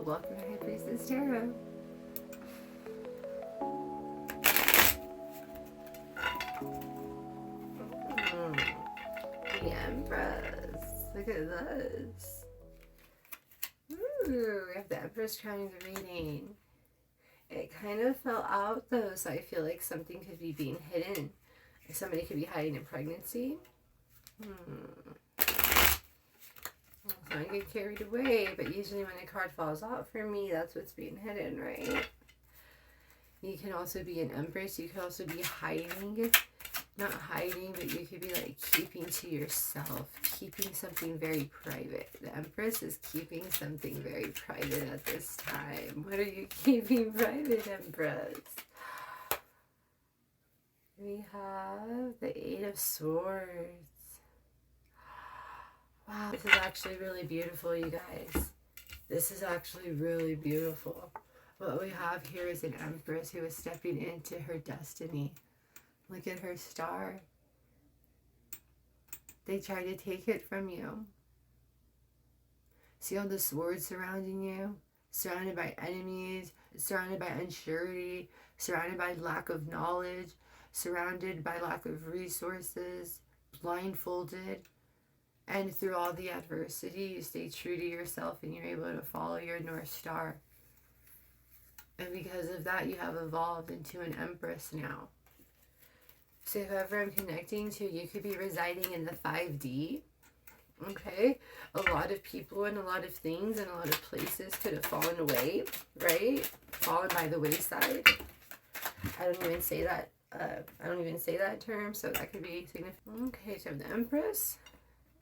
Welcome to High Priestess Tarot. The Empress. Look at this. Ooh, we have the Empress crowning the reading. It kind of fell out though, so I feel like something could be being hidden. Somebody could be hiding a pregnancy. So I get carried away, but usually when a card falls out for me, that's what's being hidden, right? You can also be an Empress. You could also be hiding. Not hiding, but you could be like keeping to yourself. Keeping something very private. The Empress is keeping something very private at this time. What are you keeping private, Empress? We have the Eight of Swords. Wow, this is actually really beautiful, you guys. This is actually really beautiful. What we have here is an Empress who is stepping into her destiny. Look at her star. They try to take it from you. See all the swords surrounding you? Surrounded by enemies, surrounded by unsurety, surrounded by lack of knowledge, surrounded by lack of resources, blindfolded. And through all the adversity, you stay true to yourself and you're able to follow your North Star. And because of that, you have evolved into an Empress now. So whoever I'm connecting to, you could be residing in the 5D. Okay? A lot of people and a lot of things and a lot of places could have fallen away, right? Fallen by the wayside. I don't even say that term, so that could be significant. Okay, so I have the Empress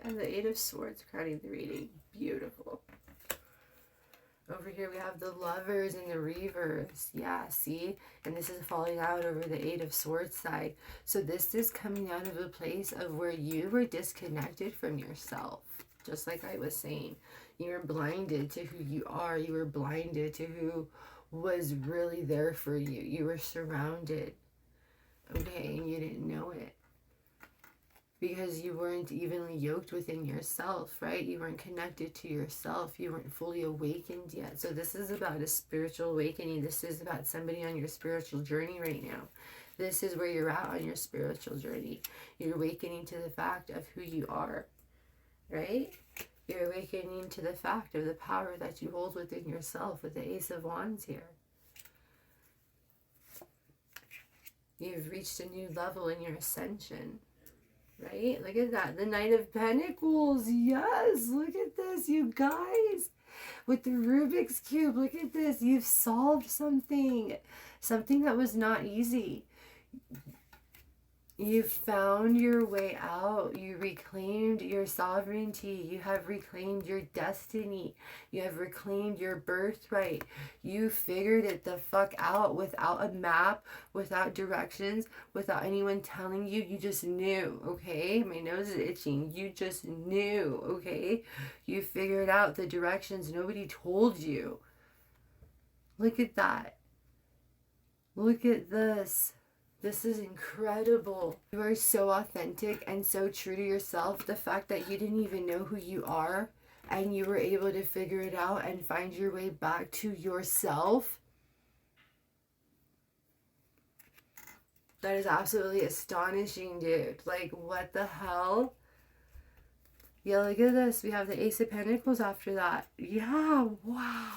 and the Eight of Swords crowning the reading. Beautiful. Over here we have the Lovers and the Reavers. Yeah, see? And this is falling out over the Eight of Swords side. So this is coming out of a place of where you were disconnected from yourself. Just like I was saying. You were blinded to who you are. You were blinded to who was really there for you. You were surrounded. Okay, and you didn't know it. Because you weren't evenly yoked within yourself, right? You weren't connected to yourself. You weren't fully awakened yet. So this is about a spiritual awakening. This is about somebody on your spiritual journey right now. This is where you're at on your spiritual journey. You're awakening to the fact of who you are, right? You're awakening to the fact of the power that you hold within yourself with the Ace of Wands here. You've reached a new level in your ascension. Right? Look at that. The Knight of Pentacles. Yes. Look at this, you guys. With the Rubik's Cube. Look at this. You've solved something. Something that was not easy. You found your way out. You reclaimed your sovereignty. You have reclaimed your destiny. You have reclaimed your birthright. You figured it the fuck out without a map, without directions, without anyone telling you. You just knew, okay? My nose is itching. You just knew, okay? You figured out the directions. Nobody told you. Look at that. Look at this. This is incredible. You are so authentic and so true to yourself. The fact that you didn't even know who you are and you were able to figure it out and find your way back to yourself. That is absolutely astonishing, dude. Like, what the hell? Yeah, look at this. We have the Ace of Pentacles after that. Yeah, wow.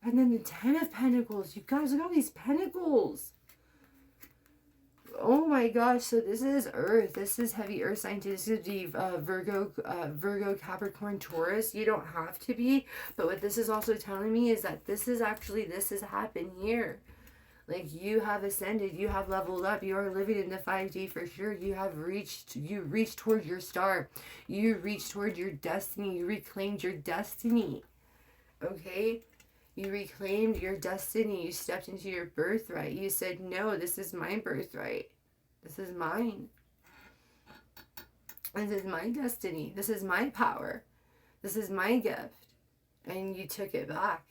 And then the Ten of Pentacles. You guys, look at all these pentacles. Oh my gosh, so this is Earth. This is heavy Earth sign. This is the Virgo, Capricorn, Taurus. You don't have to be, but what this is also telling me is that this has happened here. Like, you have ascended, you have leveled up, you are living in the 5D for sure. You reached toward your star. You reached toward your destiny. You reclaimed your destiny. Okay? You reclaimed your destiny. You stepped into your birthright. You said, no, this is my birthright. This is mine. This is my destiny. This is my power. This is my gift. And you took it back.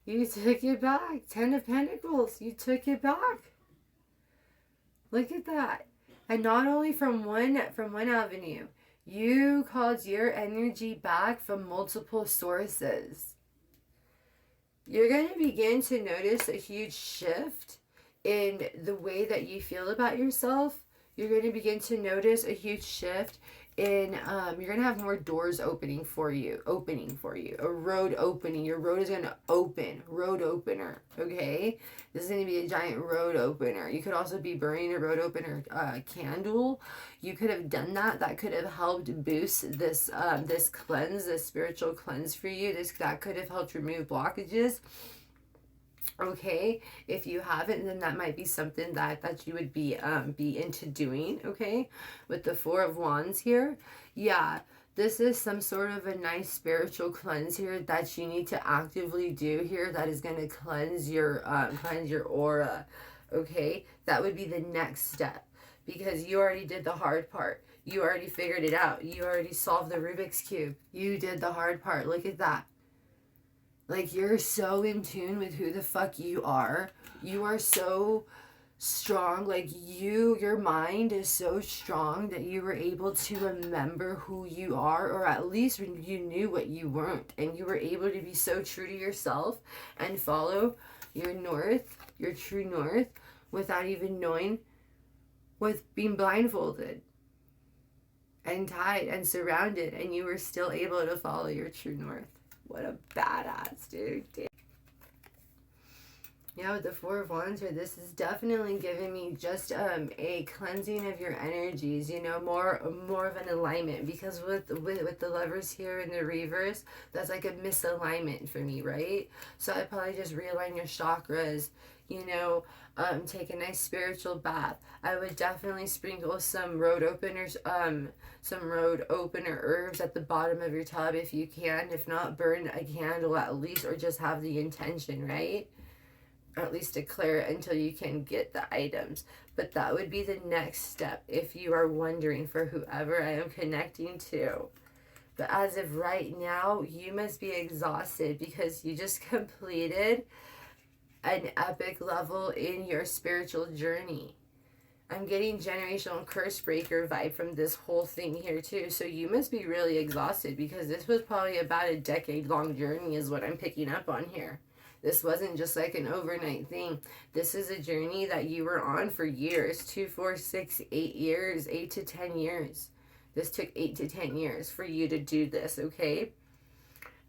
You took it back. Ten of Pentacles. You took it back. Look at that. And not only from one avenue. You called your energy back from multiple sources. You're going to begin to notice a huge shift in the way that you feel about yourself. You're going to begin to notice a huge shift in you're going to have more doors opening for you, a road opening. Your road is going to open, road opener. Okay, this is going to be a giant road opener. You could also be burning a road opener candle. You could have done that could have helped boost this this cleanse, this spiritual cleanse for you. That could have helped remove blockages. Okay, if you haven't, then that might be something that you would be into doing. Okay, with the Four of Wands here, yeah, this is some sort of a nice spiritual cleanse here that you need to actively do here. That is going to cleanse your aura. Okay, that would be the next step, because you already did the hard part. You already figured it out. You already solved the Rubik's Cube. You did the hard part. Look at that. Like, you're so in tune with who the fuck you are. You are so strong. Like, your mind is so strong that you were able to remember who you are, or at least when you knew what you weren't. And you were able to be so true to yourself and follow your north, your true north, without even knowing, with being blindfolded and tied and surrounded, and you were still able to follow your true north. What a badass, dude. Yeah, with the Four of Wands here, this is definitely giving me just a cleansing of your energies, you know, more of an alignment, because with the Lovers here in the reverse, that's like a misalignment for me, right? So I'd probably just realign your chakras, you know, take a nice spiritual bath. I would definitely sprinkle some road openers, some road opener herbs at the bottom of your tub if you can. If not, burn a candle at least, or just have the intention, right? Or at least declare it until you can get the items. But that would be the next step if you are wondering for whoever I am connecting to. But as of right now, you must be exhausted because you just completed an epic level in your spiritual journey. I'm getting generational curse breaker vibe from this whole thing here too. So you must be really exhausted, because this was probably about a decade-long journey is what I'm picking up on here. This wasn't just like an overnight thing. This is a journey that you were on for years. 2, 4, 6, 8 years, 8 to 10 years. This took 8 to 10 years for you to do this, okay?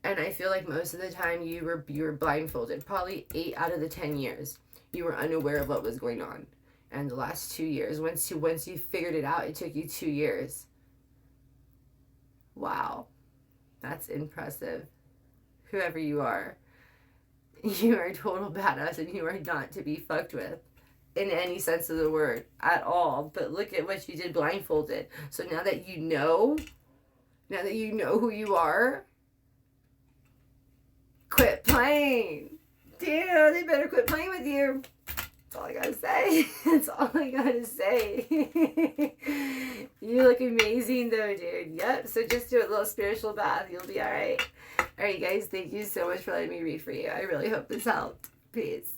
And I feel like most of the time you were blindfolded. Probably 8 out of the 10 years you were unaware of what was going on. And the last 2 years, once you figured it out, it took you 2 years. Wow, that's impressive. Whoever you are a total badass, and you are not to be fucked with in any sense of the word at all. But look at what you did blindfolded. So now that you know who you are, quit playing. Dude, they better quit playing with you. That's all I gotta say. That's all I gotta say. You look amazing though, dude. Yep, so just do a little spiritual bath. You'll be alright. Alright guys, thank you so much for letting me read for you. I really hope this helped. Peace.